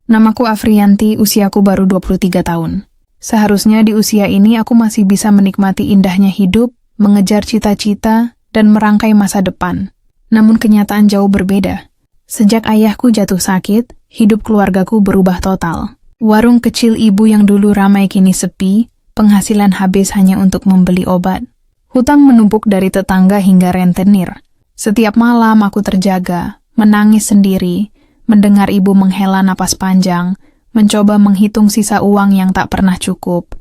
Namaku Afrianti, usiaku baru 23 tahun. Seharusnya di usia ini aku masih bisa menikmati indahnya hidup, mengejar cita-cita, dan merangkai masa depan. Namun kenyataan jauh berbeda. Sejak ayahku jatuh sakit, hidup keluargaku berubah total. Warung kecil ibu yang dulu ramai kini sepi, penghasilan habis hanya untuk membeli obat. Hutang menumpuk dari tetangga hingga rentenir. Setiap malam aku terjaga, menangis sendiri, mendengar ibu menghela napas panjang, mencoba menghitung sisa uang yang tak pernah cukup.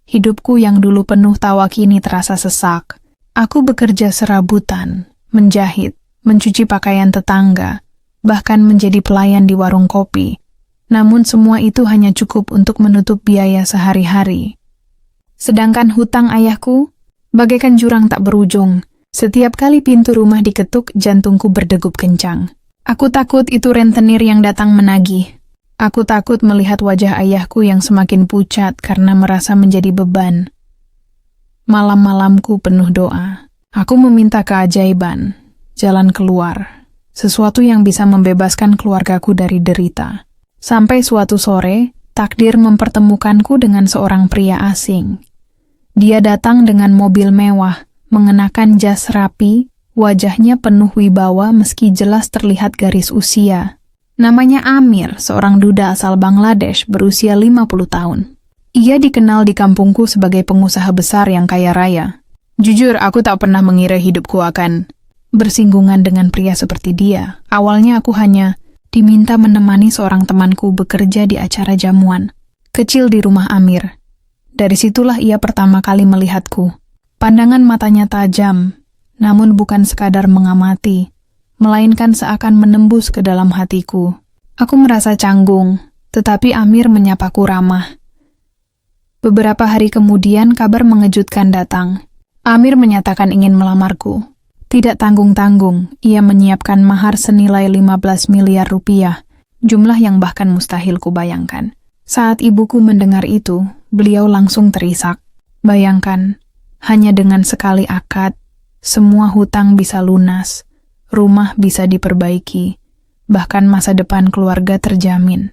Hidupku yang dulu penuh tawa kini terasa sesak. Aku bekerja serabutan, menjahit, mencuci pakaian tetangga, bahkan menjadi pelayan di warung kopi. Namun semua itu hanya cukup untuk menutup biaya sehari-hari. Sedangkan hutang ayahku bagaikan jurang tak berujung. Setiap kali pintu rumah diketuk, jantungku berdegup kencang. Aku takut itu rentenir yang datang menagih. Aku takut melihat wajah ayahku yang semakin pucat karena merasa menjadi beban. Malam-malamku penuh doa. Aku meminta keajaiban, jalan keluar, sesuatu yang bisa membebaskan keluargaku dari derita. Sampai suatu sore, takdir mempertemukanku dengan seorang pria asing. Dia datang dengan mobil mewah, mengenakan jas rapi, wajahnya penuh wibawa meski jelas terlihat garis usia. Namanya Amir, seorang duda asal Bangladesh berusia 50 tahun. Ia dikenal di kampungku sebagai pengusaha besar yang kaya raya. Jujur, aku tak pernah mengira hidupku akan bersinggungan dengan pria seperti dia. Awalnya aku hanya diminta menemani seorang temanku bekerja di acara jamuan kecil di rumah Amir. Dari situlah ia pertama kali melihatku. Pandangan matanya tajam, namun bukan sekadar mengamati, melainkan seakan menembus ke dalam hatiku. Aku merasa canggung, tetapi Amir menyapaku ramah. Beberapa hari kemudian kabar mengejutkan datang. Amir menyatakan ingin melamarku. Tidak tanggung-tanggung, ia menyiapkan mahar senilai 15 miliar rupiah, jumlah yang bahkan mustahil kubayangkan. Saat ibuku mendengar itu, beliau langsung terisak. Bayangkan, hanya dengan sekali akad, semua hutang bisa lunas, rumah bisa diperbaiki, bahkan masa depan keluarga terjamin.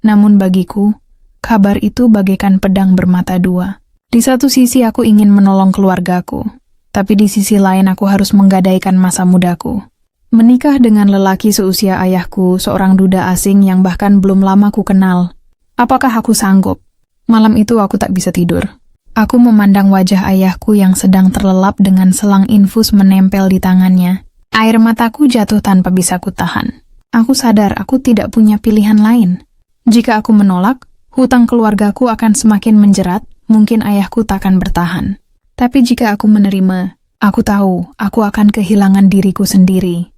Namun bagiku, kabar itu bagaikan pedang bermata dua. Di satu sisi aku ingin menolong keluargaku, tapi di sisi lain aku harus menggadaikan masa mudaku. Menikah dengan lelaki seusia ayahku, seorang duda asing yang bahkan belum lama ku kenal. Apakah aku sanggup? Malam itu aku tak bisa tidur. Aku memandang wajah ayahku yang sedang terlelap dengan selang infus menempel di tangannya. Air mataku jatuh tanpa bisa kutahan. Aku sadar aku tidak punya pilihan lain. Jika aku menolak, hutang keluargaku akan semakin menjerat, mungkin ayahku takkan bertahan. Tapi jika aku menerima, aku tahu aku akan kehilangan diriku sendiri.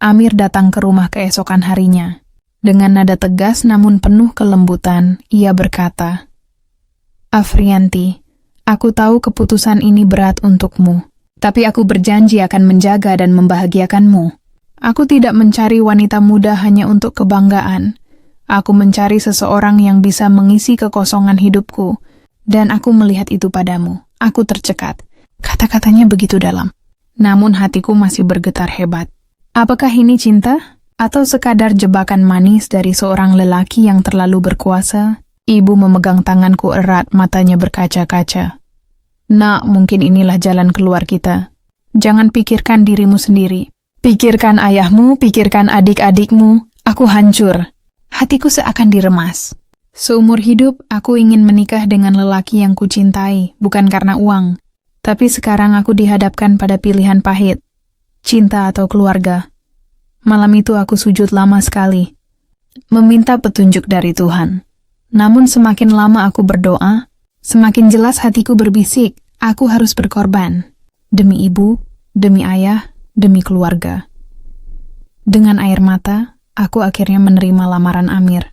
Amir datang ke rumah keesokan harinya. Dengan nada tegas namun penuh kelembutan, ia berkata, "Afrianti, aku tahu keputusan ini berat untukmu, tapi aku berjanji akan menjaga dan membahagiakanmu. Aku tidak mencari wanita muda hanya untuk kebanggaan. Aku mencari seseorang yang bisa mengisi kekosongan hidupku, dan aku melihat itu padamu." Aku tercekat. Kata-katanya begitu dalam. Namun hatiku masih bergetar hebat. Apakah ini cinta? Atau sekadar jebakan manis dari seorang lelaki yang terlalu berkuasa? Ibu memegang tanganku erat, matanya berkaca-kaca. "Nak, mungkin inilah jalan keluar kita. Jangan pikirkan dirimu sendiri. Pikirkan ayahmu, pikirkan adik-adikmu. Aku hancur." Hatiku seakan diremas. Seumur hidup, aku ingin menikah dengan lelaki yang kucintai, bukan karena uang. Tapi sekarang aku dihadapkan pada pilihan pahit. Cinta atau keluarga. Malam itu aku sujud lama sekali, meminta petunjuk dari Tuhan. Namun semakin lama aku berdoa, semakin jelas hatiku berbisik, aku harus berkorban. Demi ibu, demi ayah, demi keluarga. Dengan air mata, aku akhirnya menerima lamaran Amir.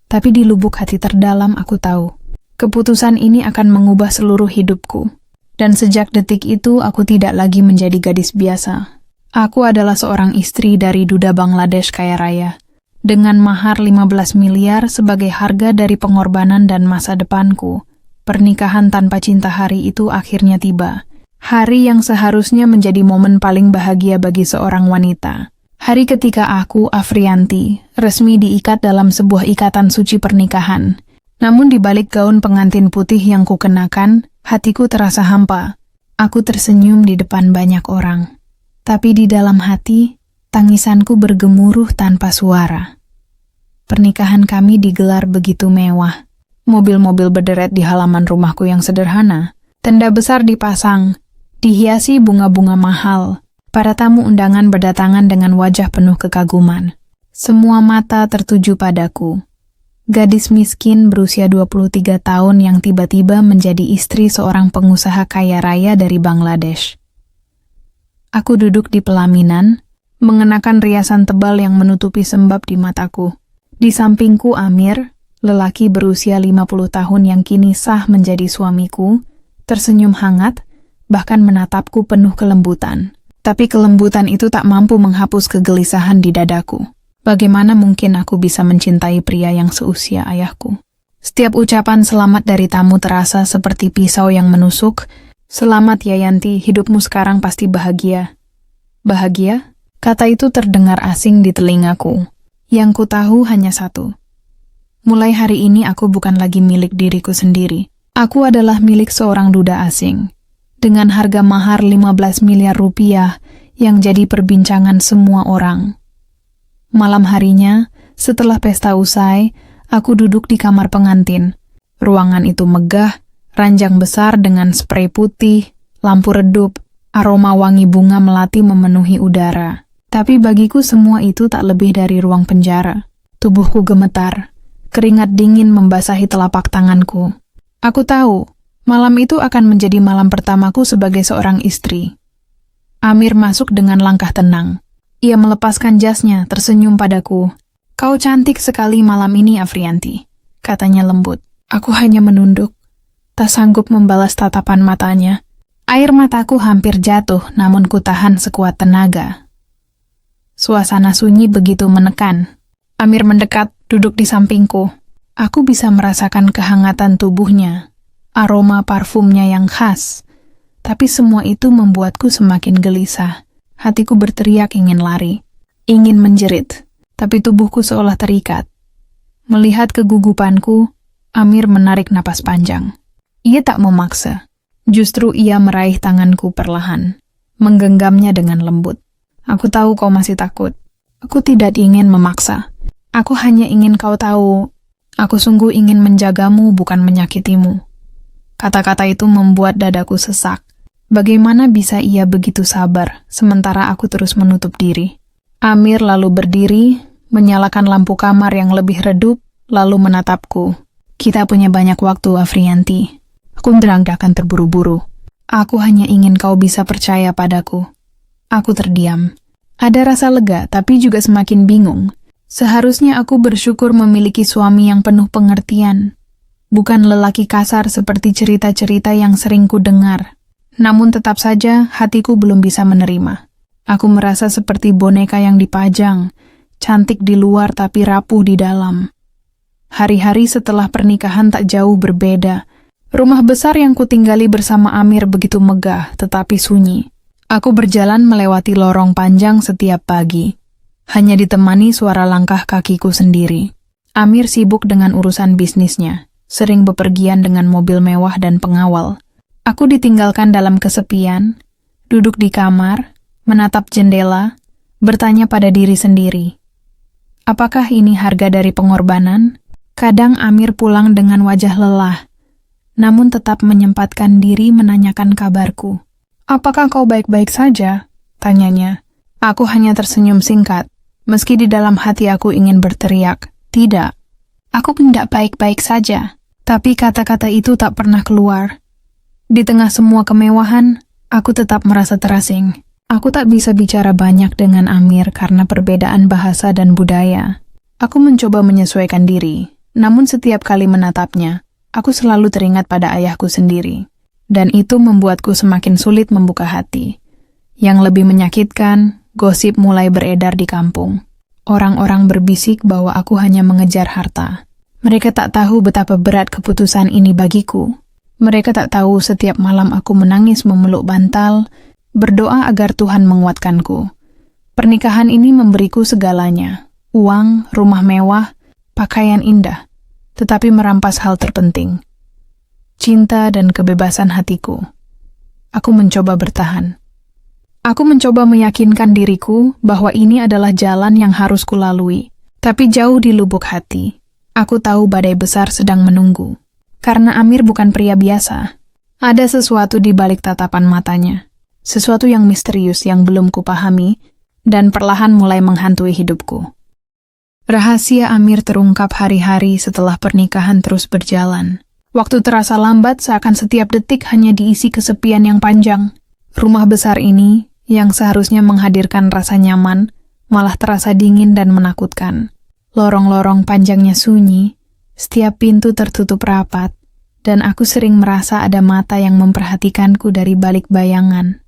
Tapi di lubuk hati terdalam aku tahu, keputusan ini akan mengubah seluruh hidupku. Dan sejak detik itu aku tidak lagi menjadi gadis biasa. Aku adalah seorang istri dari duda Bangladesh kaya raya, dengan mahar 15 miliar sebagai harga dari pengorbanan dan masa depanku. Pernikahan tanpa cinta hari itu akhirnya tiba. Hari yang seharusnya menjadi momen paling bahagia bagi seorang wanita. Hari ketika aku, Afrianti, resmi diikat dalam sebuah ikatan suci pernikahan. Namun di balik gaun pengantin putih yang kukenakan, hatiku terasa hampa. Aku tersenyum di depan banyak orang. Tapi di dalam hati, tangisanku bergemuruh tanpa suara. Pernikahan kami digelar begitu mewah. Mobil-mobil berderet di halaman rumahku yang sederhana. Tenda besar dipasang, dihiasi bunga-bunga mahal. Para tamu undangan berdatangan dengan wajah penuh kekaguman. Semua mata tertuju padaku. Gadis miskin berusia 23 tahun yang tiba-tiba menjadi istri seorang pengusaha kaya raya dari Bangladesh. Aku duduk di pelaminan, mengenakan riasan tebal yang menutupi sembab di mataku. Di sampingku Amir, lelaki berusia 50 tahun yang kini sah menjadi suamiku, tersenyum hangat, bahkan menatapku penuh kelembutan. Tapi kelembutan itu tak mampu menghapus kegelisahan di dadaku. Bagaimana mungkin aku bisa mencintai pria yang seusia ayahku? Setiap ucapan selamat dari tamu terasa seperti pisau yang menusuk. Selamat ya Yanti, hidupmu sekarang pasti bahagia. Bahagia? Kata itu terdengar asing di telingaku. Yang ku tahu hanya satu. Mulai hari ini aku bukan lagi milik diriku sendiri. Aku adalah milik seorang duda asing. Dengan harga mahar 15 miliar rupiah yang jadi perbincangan semua orang. Malam harinya, setelah pesta usai, aku duduk di kamar pengantin. Ruangan itu megah, ranjang besar dengan sprei putih, lampu redup, aroma wangi bunga melati memenuhi udara. Tapi bagiku semua itu tak lebih dari ruang penjara. Tubuhku gemetar, keringat dingin membasahi telapak tanganku. Aku tahu, malam itu akan menjadi malam pertamaku sebagai seorang istri. Amir masuk dengan langkah tenang. Ia melepaskan jasnya, tersenyum padaku. Kau cantik sekali malam ini, Afrianti, katanya lembut. Aku hanya menunduk, tak sanggup membalas tatapan matanya. Air mataku hampir jatuh, namun kutahan sekuat tenaga. Suasana sunyi begitu menekan. Amir mendekat, duduk di sampingku. Aku bisa merasakan kehangatan tubuhnya, aroma parfumnya yang khas. Tapi semua itu membuatku semakin gelisah. Hatiku berteriak ingin lari, ingin menjerit, tapi tubuhku seolah terikat. Melihat kegugupanku, Amir menarik napas panjang. Ia tak memaksa, justru ia meraih tanganku perlahan, menggenggamnya dengan lembut. Aku tahu kau masih takut. Aku tidak ingin memaksa. Aku hanya ingin kau tahu, aku sungguh ingin menjagamu bukan menyakitimu. Kata-kata itu membuat dadaku sesak. Bagaimana bisa ia begitu sabar, sementara aku terus menutup diri? Amir lalu berdiri, menyalakan lampu kamar yang lebih redup, lalu menatapku. Kita punya banyak waktu, Afrianti. Aku akan terburu-buru. Aku hanya ingin kau bisa percaya padaku. Aku terdiam. Ada rasa lega, tapi juga semakin bingung. Seharusnya aku bersyukur memiliki suami yang penuh pengertian. Bukan lelaki kasar seperti cerita-cerita yang sering ku dengar. Namun tetap saja hatiku belum bisa menerima. Aku merasa seperti boneka yang dipajang, cantik di luar tapi rapuh di dalam. Hari-hari setelah pernikahan tak jauh berbeda. Rumah besar yang kutinggali bersama Amir begitu megah tetapi sunyi. Aku berjalan melewati lorong panjang setiap pagi. Hanya ditemani suara langkah kakiku sendiri. Amir sibuk dengan urusan bisnisnya, sering bepergian dengan mobil mewah dan pengawal. Aku ditinggalkan dalam kesepian, duduk di kamar, menatap jendela, bertanya pada diri sendiri. Apakah ini harga dari pengorbanan? Kadang Amir pulang dengan wajah lelah, namun tetap menyempatkan diri menanyakan kabarku. Apakah kau baik-baik saja? Tanyanya. Aku hanya tersenyum singkat, meski di dalam hati aku ingin berteriak. Tidak, aku tidak baik-baik saja. Tapi kata-kata itu tak pernah keluar. Di tengah semua kemewahan, aku tetap merasa terasing. Aku tak bisa bicara banyak dengan Amir karena perbedaan bahasa dan budaya. Aku mencoba menyesuaikan diri, namun setiap kali menatapnya, aku selalu teringat pada ayahku sendiri. Dan itu membuatku semakin sulit membuka hati. Yang lebih menyakitkan, gosip mulai beredar di kampung. Orang-orang berbisik bahwa aku hanya mengejar harta. Mereka tak tahu betapa berat keputusan ini bagiku. Mereka tak tahu setiap malam aku menangis memeluk bantal, berdoa agar Tuhan menguatkanku. Pernikahan ini memberiku segalanya. uang, rumah mewah, pakaian indah, tetapi merampas hal terpenting, cinta dan kebebasan hatiku. Aku mencoba bertahan. Aku mencoba meyakinkan diriku bahwa ini adalah jalan yang harus kulalui. Tapi jauh di lubuk hati, aku tahu badai besar sedang menunggu. Karena Amir bukan pria biasa. Ada sesuatu di balik tatapan matanya. Sesuatu yang misterius yang belum kupahami dan perlahan mulai menghantui hidupku. Rahasia Amir terungkap hari-hari setelah pernikahan terus berjalan. Waktu terasa lambat seakan setiap detik hanya diisi kesepian yang panjang. Rumah besar ini, yang seharusnya menghadirkan rasa nyaman, malah terasa dingin dan menakutkan. Lorong-lorong panjangnya sunyi, setiap pintu tertutup rapat, dan aku sering merasa ada mata yang memperhatikanku dari balik bayangan.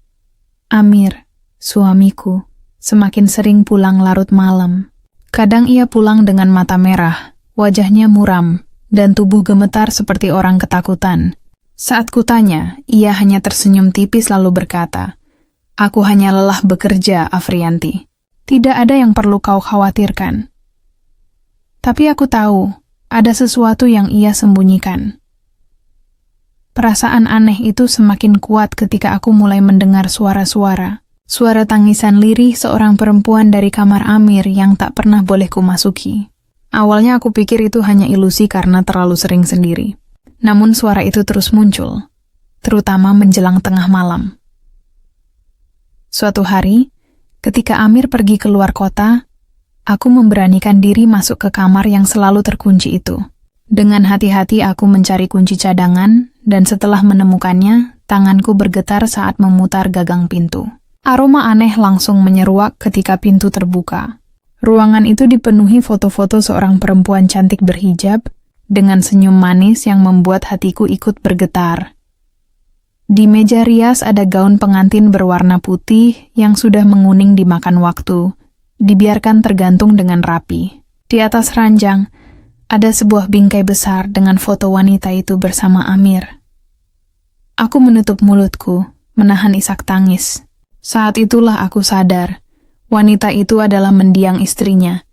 Amir, suamiku, semakin sering pulang larut malam. Kadang ia pulang dengan mata merah, wajahnya muram, dan tubuh gemetar seperti orang ketakutan. Saat kutanya, ia hanya tersenyum tipis lalu berkata, "Aku hanya lelah bekerja, Afrianti. Tidak ada yang perlu kau khawatirkan." Tapi aku tahu, ada sesuatu yang ia sembunyikan. Perasaan aneh itu semakin kuat ketika aku mulai mendengar suara-suara. Suara tangisan lirih seorang perempuan dari kamar Amir yang tak pernah boleh kumasuki. Awalnya aku pikir itu hanya ilusi karena terlalu sering sendiri. Namun suara itu terus muncul, terutama menjelang tengah malam. Suatu hari, ketika Amir pergi keluar kota, aku memberanikan diri masuk ke kamar yang selalu terkunci itu. Dengan hati-hati aku mencari kunci cadangan, dan setelah menemukannya, tanganku bergetar saat memutar gagang pintu. Aroma aneh langsung menyeruak ketika pintu terbuka. Ruangan itu dipenuhi foto-foto seorang perempuan cantik berhijab, dengan senyum manis yang membuat hatiku ikut bergetar. Di meja rias ada gaun pengantin berwarna putih yang sudah menguning dimakan waktu, dibiarkan tergantung dengan rapi. Di atas ranjang, ada sebuah bingkai besar dengan foto wanita itu bersama Amir. Aku menutup mulutku, menahan isak tangis. Saat itulah aku sadar, wanita itu adalah mendiang istrinya.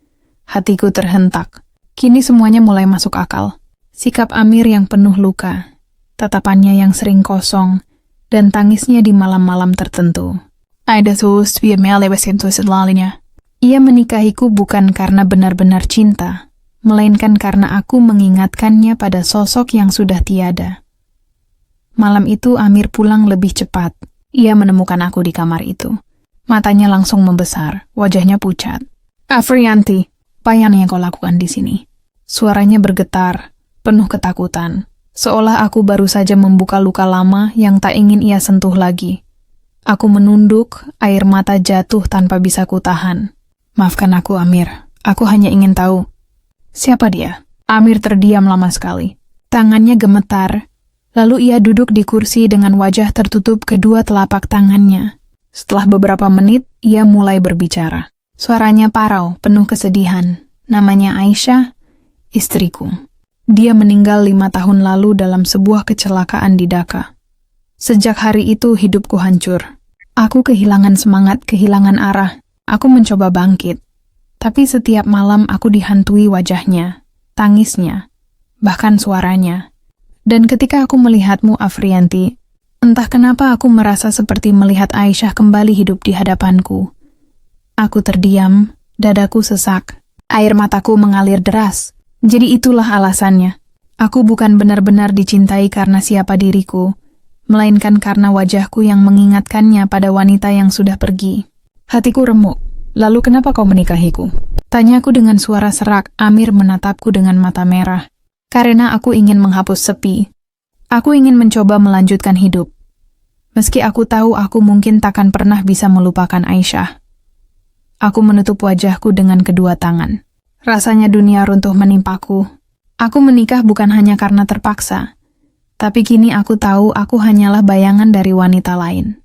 Hatiku terhentak. Kini semuanya mulai masuk akal. Sikap Amir yang penuh luka, tatapannya yang sering kosong, dan tangisnya di malam-malam tertentu. Ia menikahiku bukan karena benar-benar cinta, melainkan karena aku mengingatkannya pada sosok yang sudah tiada. Malam itu Amir pulang lebih cepat. Ia menemukan aku di kamar itu. Matanya langsung membesar, wajahnya pucat. "Afrianti, apa yang kau lakukan di sini?" Suaranya bergetar, penuh ketakutan, seolah aku baru saja membuka luka lama yang tak ingin ia sentuh lagi. Aku menunduk, air mata jatuh tanpa bisa kutahan. "Maafkan aku, Amir. Aku hanya ingin tahu." "Siapa dia?" Amir terdiam lama sekali. Tangannya gemetar. Lalu ia duduk di kursi dengan wajah tertutup kedua telapak tangannya. Setelah beberapa menit, ia mulai berbicara. Suaranya parau, penuh kesedihan. Namanya Aisyah, istriku. Dia meninggal 5 tahun lalu dalam sebuah kecelakaan di Dhaka. Sejak hari itu hidupku hancur. Aku kehilangan semangat, kehilangan arah. Aku mencoba bangkit. Tapi setiap malam aku dihantui wajahnya, tangisnya, bahkan suaranya. Dan ketika aku melihatmu, Afrianti, entah kenapa aku merasa seperti melihat Aisyah kembali hidup di hadapanku. Aku terdiam, dadaku sesak, air mataku mengalir deras. Jadi itulah alasannya. Aku bukan benar-benar dicintai karena siapa diriku, melainkan karena wajahku yang mengingatkannya pada wanita yang sudah pergi. Hatiku remuk. "Lalu kenapa kau menikahiku?" Tanyaku dengan suara serak. Amir menatapku dengan mata merah. "Karena aku ingin menghapus sepi. Aku ingin mencoba melanjutkan hidup. Meski aku tahu aku mungkin takkan pernah bisa melupakan Aisyah." Aku menutup wajahku dengan kedua tangan. Rasanya dunia runtuh menimpaku. Aku menikah bukan hanya karena terpaksa, tapi kini aku tahu aku hanyalah bayangan dari wanita lain.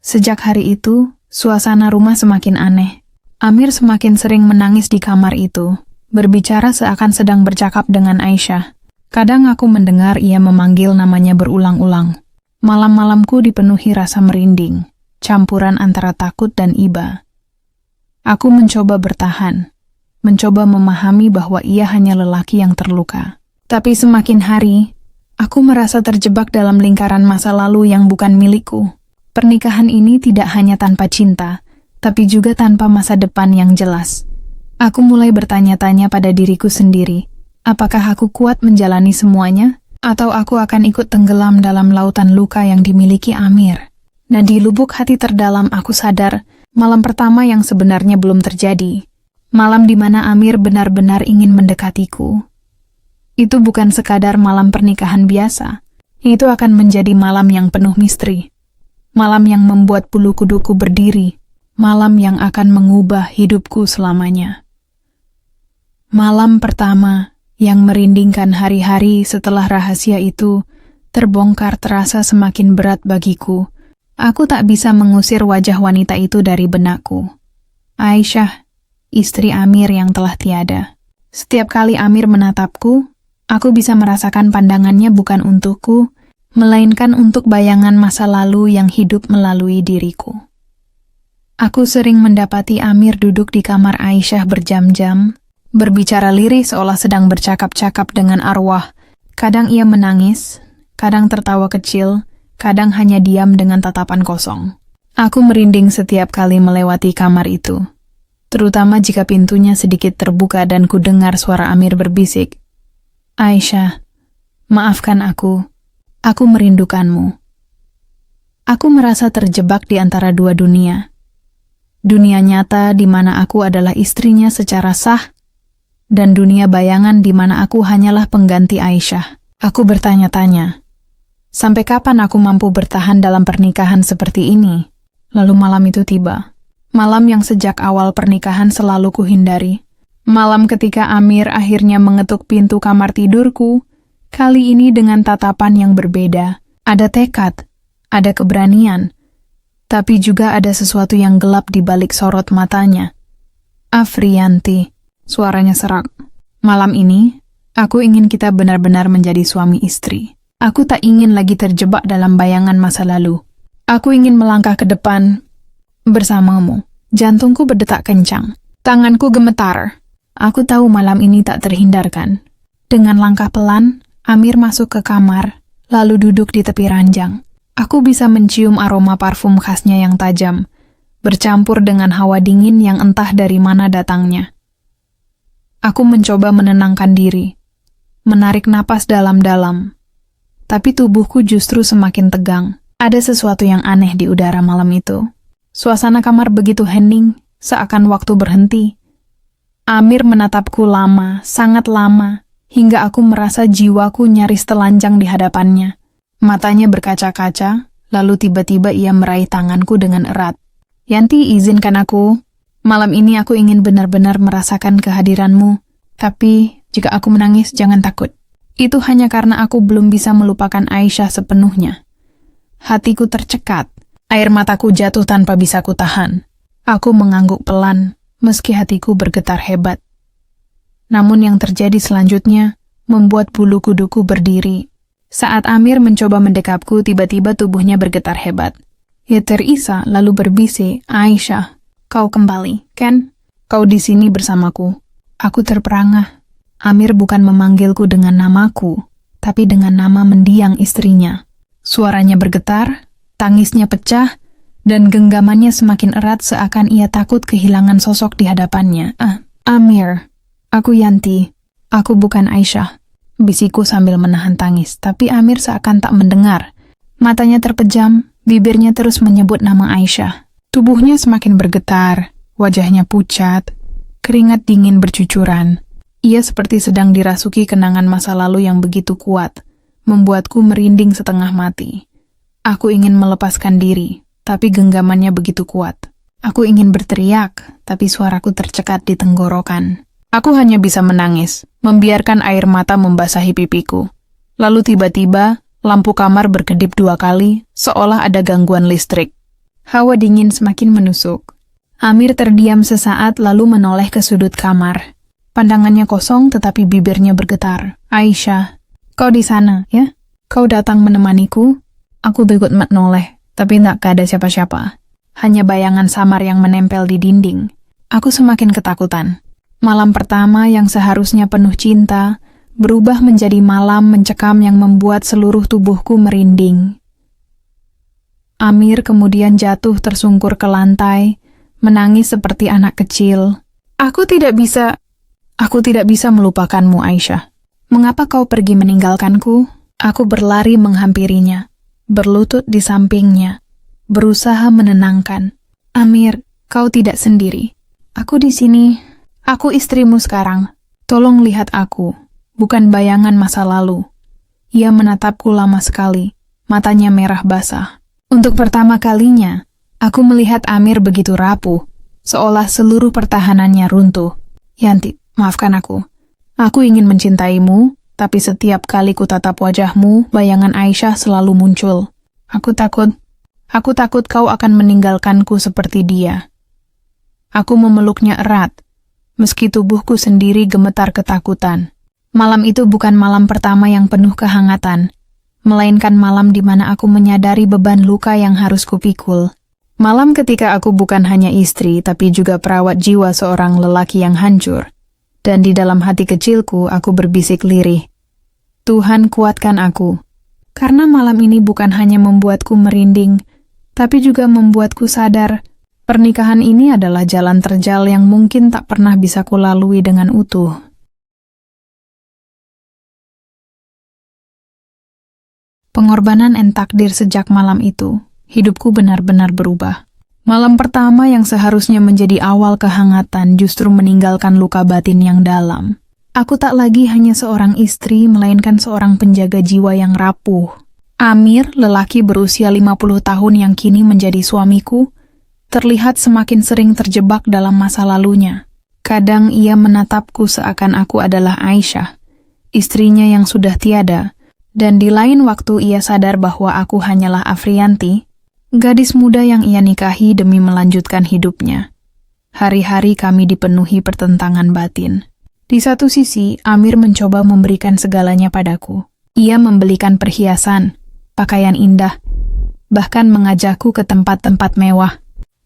Sejak hari itu, suasana rumah semakin aneh. Amir semakin sering menangis di kamar itu, berbicara seakan sedang bercakap dengan Aisyah. Kadang aku mendengar ia memanggil namanya berulang-ulang. Malam-malamku dipenuhi rasa merinding, campuran antara takut dan iba. Aku mencoba bertahan, mencoba memahami bahwa ia hanya lelaki yang terluka. Tapi semakin hari, aku merasa terjebak dalam lingkaran masa lalu yang bukan milikku. Pernikahan ini tidak hanya tanpa cinta, tapi juga tanpa masa depan yang jelas. Aku mulai bertanya-tanya pada diriku sendiri, apakah aku kuat menjalani semuanya, atau aku akan ikut tenggelam dalam lautan luka yang dimiliki Amir. Nah, di lubuk hati terdalam aku sadar, malam pertama yang sebenarnya belum terjadi. Malam di mana Amir benar-benar ingin mendekatiku. Itu bukan sekadar malam pernikahan biasa. Itu akan menjadi malam yang penuh misteri. Malam yang membuat bulu kuduku berdiri. Malam yang akan mengubah hidupku selamanya. Malam pertama yang merindingkan hari-hari setelah rahasia itu terbongkar terasa semakin berat bagiku. Aku tak bisa mengusir wajah wanita itu dari benakku. Aisyah, istri Amir yang telah tiada. Setiap kali Amir menatapku, aku bisa merasakan pandangannya bukan untukku, melainkan untuk bayangan masa lalu yang hidup melalui diriku. Aku sering mendapati Amir duduk di kamar Aisyah berjam-jam, berbicara lirih seolah sedang bercakap-cakap dengan arwah. Kadang ia menangis, kadang tertawa kecil, kadang hanya diam dengan tatapan kosong. Aku merinding setiap kali melewati kamar itu, terutama jika pintunya sedikit terbuka dan ku dengar suara Amir berbisik, "Aisyah, maafkan aku merindukanmu." Aku merasa terjebak di antara dua dunia. Dunia nyata di mana aku adalah istrinya secara sah, dan dunia bayangan di mana aku hanyalah pengganti Aisyah. Aku bertanya-tanya, sampai kapan aku mampu bertahan dalam pernikahan seperti ini? Lalu malam itu tiba. Malam yang sejak awal pernikahan selalu kuhindari. Malam ketika Amir akhirnya mengetuk pintu kamar tidurku, kali ini dengan tatapan yang berbeda. Ada tekad, ada keberanian, tapi juga ada sesuatu yang gelap di balik sorot matanya. "Afriyanti," suaranya serak. "Malam ini, aku ingin kita benar-benar menjadi suami istri. Aku tak ingin lagi terjebak dalam bayangan masa lalu. Aku ingin melangkah ke depan bersamamu." Jantungku berdetak kencang. Tanganku gemetar. Aku tahu malam ini tak terhindarkan. Dengan langkah pelan, Amir masuk ke kamar, lalu duduk di tepi ranjang. Aku bisa mencium aroma parfum khasnya yang tajam, bercampur dengan hawa dingin yang entah dari mana datangnya. Aku mencoba menenangkan diri, menarik napas dalam-dalam. Tapi tubuhku justru semakin tegang. Ada sesuatu yang aneh di udara malam itu. Suasana kamar begitu hening, seakan waktu berhenti. Amir menatapku lama, sangat lama, hingga aku merasa jiwaku nyaris telanjang di hadapannya. Matanya berkaca-kaca, lalu tiba-tiba ia meraih tanganku dengan erat. "Yanti, izinkan aku. Malam ini aku ingin benar-benar merasakan kehadiranmu. Tapi, jika aku menangis, jangan takut. Itu hanya karena aku belum bisa melupakan Aisyah sepenuhnya." Hatiku tercekat. Air mataku jatuh tanpa bisa kutahan. Aku mengangguk pelan, meski hatiku bergetar hebat. Namun yang terjadi selanjutnya membuat bulu kuduku berdiri. Saat Amir mencoba mendekapku, tiba-tiba tubuhnya bergetar hebat. Ia terisak lalu berbisik, "Aisyah, kau kembali, kan? Kau di sini bersamaku." Aku terperangah. Amir bukan memanggilku dengan namaku, tapi dengan nama mendiang istrinya. Suaranya bergetar, tangisnya pecah, dan genggamannya semakin erat seakan ia takut kehilangan sosok di hadapannya. Amir, aku Yanti. Aku bukan Aisyah," bisikku sambil menahan tangis, tapi Amir seakan tak mendengar. Matanya terpejam, bibirnya terus menyebut nama Aisyah. Tubuhnya semakin bergetar, wajahnya pucat, keringat dingin bercucuran. Ia seperti sedang dirasuki kenangan masa lalu yang begitu kuat, membuatku merinding setengah mati. Aku ingin melepaskan diri, tapi genggamannya begitu kuat. Aku ingin berteriak, tapi suaraku tercekat di tenggorokan. Aku hanya bisa menangis, membiarkan air mata membasahi pipiku. Lalu tiba-tiba, lampu kamar berkedip 2 kali, seolah ada gangguan listrik. Hawa dingin semakin menusuk. Amir terdiam sesaat lalu menoleh ke sudut kamar. Pandangannya kosong tetapi bibirnya bergetar. "Aisyah, kau di sana, ya? Kau datang menemaniku?" Aku berikut menoleh, tapi tak ada siapa-siapa. Hanya bayangan samar yang menempel di dinding. Aku semakin ketakutan. Malam pertama yang seharusnya penuh cinta, berubah menjadi malam mencekam yang membuat seluruh tubuhku merinding. Amir kemudian jatuh tersungkur ke lantai, menangis seperti anak kecil. Aku tidak bisa melupakanmu, Aisyah. Mengapa kau pergi meninggalkanku? Aku berlari menghampirinya, berlutut di sampingnya, berusaha menenangkan. Amir, kau tidak sendiri. Aku di sini. Aku istrimu sekarang. Tolong lihat aku, bukan bayangan masa lalu. Ia menatapku lama sekali, matanya merah basah. Untuk pertama kalinya, aku melihat Amir begitu rapuh, seolah seluruh pertahanannya runtuh. Yanti, maafkan aku. Aku ingin mencintaimu, tapi setiap kali kutatap wajahmu, bayangan Aisyah selalu muncul. Aku takut kau akan meninggalkanku seperti dia. Aku memeluknya erat, meski tubuhku sendiri gemetar ketakutan. Malam itu bukan malam pertama yang penuh kehangatan, melainkan malam di mana aku menyadari beban luka yang harus kupikul. Malam ketika aku bukan hanya istri, tapi juga perawat jiwa seorang lelaki yang hancur. Dan di dalam hati kecilku, aku berbisik lirih. Tuhan, kuatkan aku. Karena malam ini bukan hanya membuatku merinding, tapi juga membuatku sadar, pernikahan ini adalah jalan terjal yang mungkin tak pernah bisa kulalui dengan utuh. Pengorbanan dan takdir sejak malam itu, hidupku benar-benar berubah. Malam pertama yang seharusnya menjadi awal kehangatan justru meninggalkan luka batin yang dalam. Aku tak lagi hanya seorang istri, melainkan seorang penjaga jiwa yang rapuh. Amir, lelaki berusia 50 tahun yang kini menjadi suamiku, terlihat semakin sering terjebak dalam masa lalunya. Kadang ia menatapku seakan aku adalah Aisyah, istrinya yang sudah tiada, dan di lain waktu ia sadar bahwa aku hanyalah Afriyanti, gadis muda yang ia nikahi demi melanjutkan hidupnya. Hari-hari kami dipenuhi pertentangan batin. Di satu sisi, Amir mencoba memberikan segalanya padaku. Ia membelikan perhiasan, pakaian indah, bahkan mengajakku ke tempat-tempat mewah.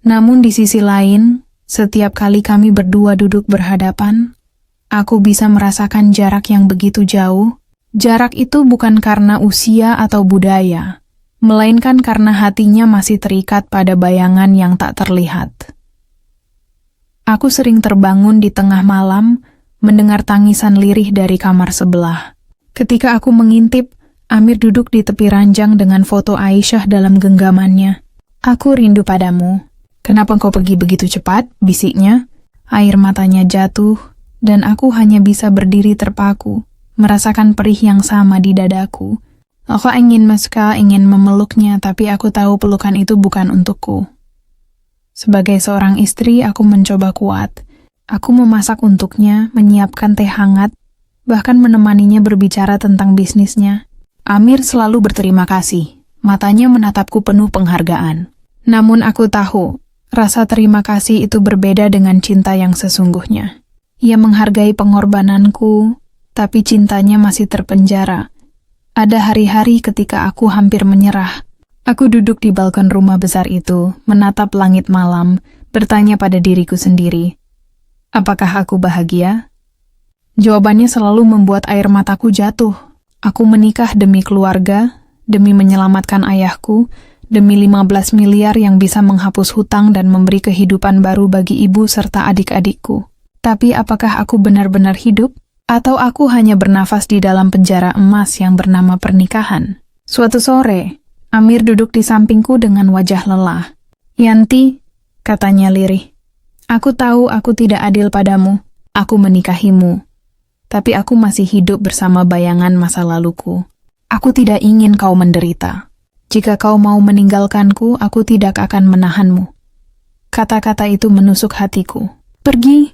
Namun di sisi lain, setiap kali kami berdua duduk berhadapan, aku bisa merasakan jarak yang begitu jauh. Jarak itu bukan karena usia atau budaya, melainkan karena hatinya masih terikat pada bayangan yang tak terlihat. Aku sering terbangun di tengah malam, mendengar tangisan lirih dari kamar sebelah. Ketika aku mengintip, Amir duduk di tepi ranjang dengan foto Aisyah dalam genggamannya. Aku rindu padamu. Kenapa kau pergi begitu cepat? Bisiknya. Air matanya jatuh, dan aku hanya bisa berdiri terpaku, merasakan perih yang sama di dadaku. Aku ingin memeluknya, tapi aku tahu pelukan itu bukan untukku. Sebagai seorang istri, aku mencoba kuat. Aku memasak untuknya, menyiapkan teh hangat, bahkan menemaninya berbicara tentang bisnisnya. Amir selalu berterima kasih. Matanya menatapku penuh penghargaan. Namun aku tahu, rasa terima kasih itu berbeda dengan cinta yang sesungguhnya. Ia menghargai pengorbananku, tapi cintanya masih terpenjara. Ada hari-hari ketika aku hampir menyerah. Aku duduk di balkon rumah besar itu, menatap langit malam, bertanya pada diriku sendiri, apakah aku bahagia? Jawabannya selalu membuat air mataku jatuh. Aku menikah demi keluarga, demi menyelamatkan ayahku, demi 15 miliar yang bisa menghapus hutang dan memberi kehidupan baru bagi ibu serta adik-adikku. Tapi apakah aku benar-benar hidup? Atau aku hanya bernafas di dalam penjara emas yang bernama pernikahan? Suatu sore, Amir duduk di sampingku dengan wajah lelah. Yanti, katanya lirih, aku tahu aku tidak adil padamu. Aku menikahimu. Tapi aku masih hidup bersama bayangan masa laluku. Aku tidak ingin kau menderita. Jika kau mau meninggalkanku, aku tidak akan menahanmu. Kata-kata itu menusuk hatiku. Pergi?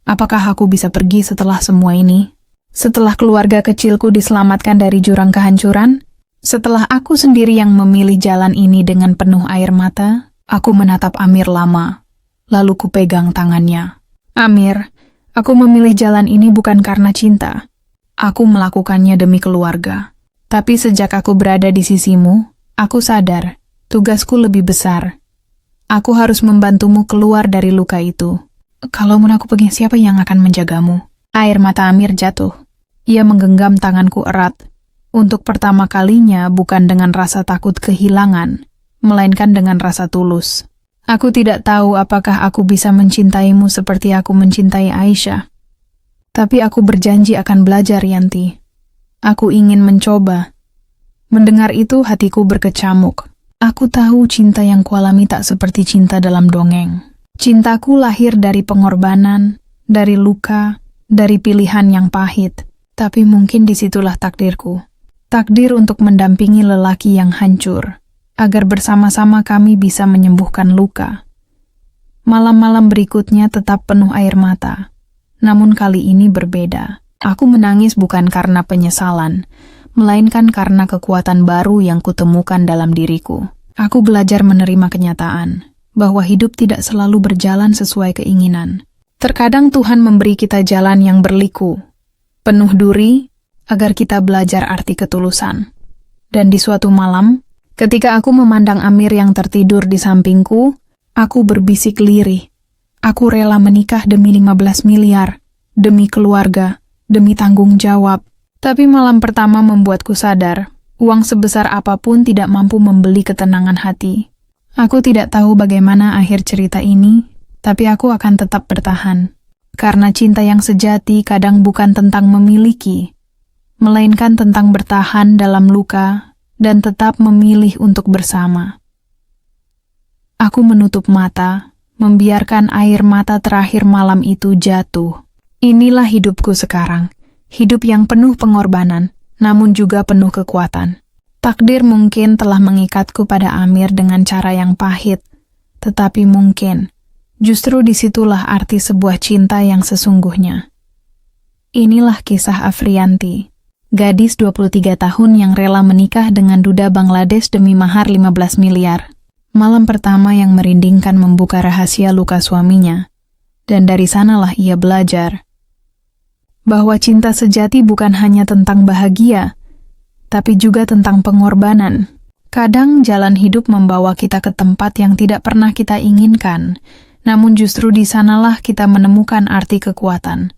Apakah aku bisa pergi setelah semua ini? Setelah keluarga kecilku diselamatkan dari jurang kehancuran? Setelah aku sendiri yang memilih jalan ini dengan penuh air mata? Aku menatap Amir lama, lalu kupegang tangannya. Amir, aku memilih jalan ini bukan karena cinta. Aku melakukannya demi keluarga. Tapi sejak aku berada di sisimu, aku sadar, tugasku lebih besar. Aku harus membantumu keluar dari luka itu. Kalaupun aku pergi, siapa yang akan menjagamu? Air mata Amir jatuh. Ia menggenggam tanganku erat. Untuk pertama kalinya bukan dengan rasa takut kehilangan, melainkan dengan rasa tulus. Aku tidak tahu apakah aku bisa mencintaimu seperti aku mencintai Aisyah. Tapi aku berjanji akan belajar, Yanti. Aku ingin mencoba. Mendengar itu hatiku berkecamuk. Aku tahu cinta yang kualami tak seperti cinta dalam dongeng. Cintaku lahir dari pengorbanan, dari luka, dari pilihan yang pahit. Tapi mungkin disitulah takdirku. Takdir untuk mendampingi lelaki yang hancur, agar bersama-sama kami bisa menyembuhkan luka. Malam-malam berikutnya tetap penuh air mata. Namun kali ini berbeda. Aku menangis bukan karena penyesalan, melainkan karena kekuatan baru yang kutemukan dalam diriku. Aku belajar menerima kenyataan bahwa hidup tidak selalu berjalan sesuai keinginan. Terkadang Tuhan memberi kita jalan yang berliku, penuh duri, agar kita belajar arti ketulusan. Dan di suatu malam, ketika aku memandang Amir yang tertidur di sampingku, aku berbisik lirih. Aku rela menikah demi 15 miliar, demi keluarga, demi tanggung jawab. Tapi malam pertama membuatku sadar, uang sebesar apapun tidak mampu membeli ketenangan hati. Aku tidak tahu bagaimana akhir cerita ini, tapi aku akan tetap bertahan. Karena cinta yang sejati kadang bukan tentang memiliki, melainkan tentang bertahan dalam luka dan tetap memilih untuk bersama. Aku menutup mata, membiarkan air mata terakhir malam itu jatuh. Inilah hidupku sekarang, hidup yang penuh pengorbanan, namun juga penuh kekuatan. Takdir mungkin telah mengikatku pada Amir dengan cara yang pahit, tetapi mungkin justru disitulah arti sebuah cinta yang sesungguhnya. Inilah kisah Afriyanti, gadis 23 tahun yang rela menikah dengan duda Bangladesh demi mahar 15 miliar. Malam pertama yang merindingkan membuka rahasia luka suaminya, dan dari sanalah ia belajar bahwa cinta sejati bukan hanya tentang bahagia, tapi juga tentang pengorbanan. Kadang jalan hidup membawa kita ke tempat yang tidak pernah kita inginkan, namun justru di sanalah kita menemukan arti kekuatan.